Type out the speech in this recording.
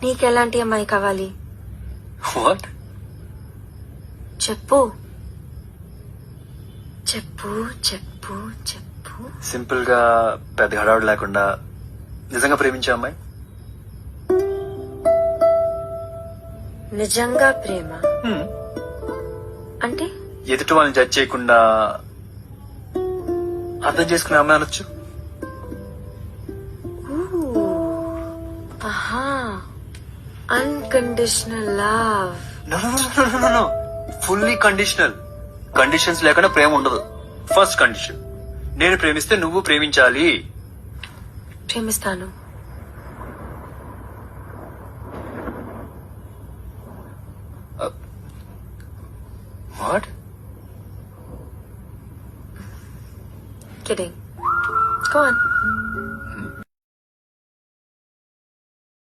నీకెలాంటి అమ్మాయి కావాలి వాట్? చెప్పు చెప్పు చెప్పు చెప్పు. సింపుల్ గా పెద్ద హడావుడు లేకుండా నిజంగా ప్రేమించే అమ్మాయి. నిజంగా ప్రేమ అంటే ఎదుటి వాళ్ళని జడ్జ్ చేయకుండా అర్థం చేసుకునే అమ్మాయి అనొచ్చు. Unconditional love. No fully conditional. Conditions లేకుండా ప్రేమ ఉండదు. ఫస్ట్ కండిషన్, నేను ప్రేమిస్తే నువ్వు ప్రేమించాలి. ప్రేమిస్తాను. వాట్? Kidding. Go on.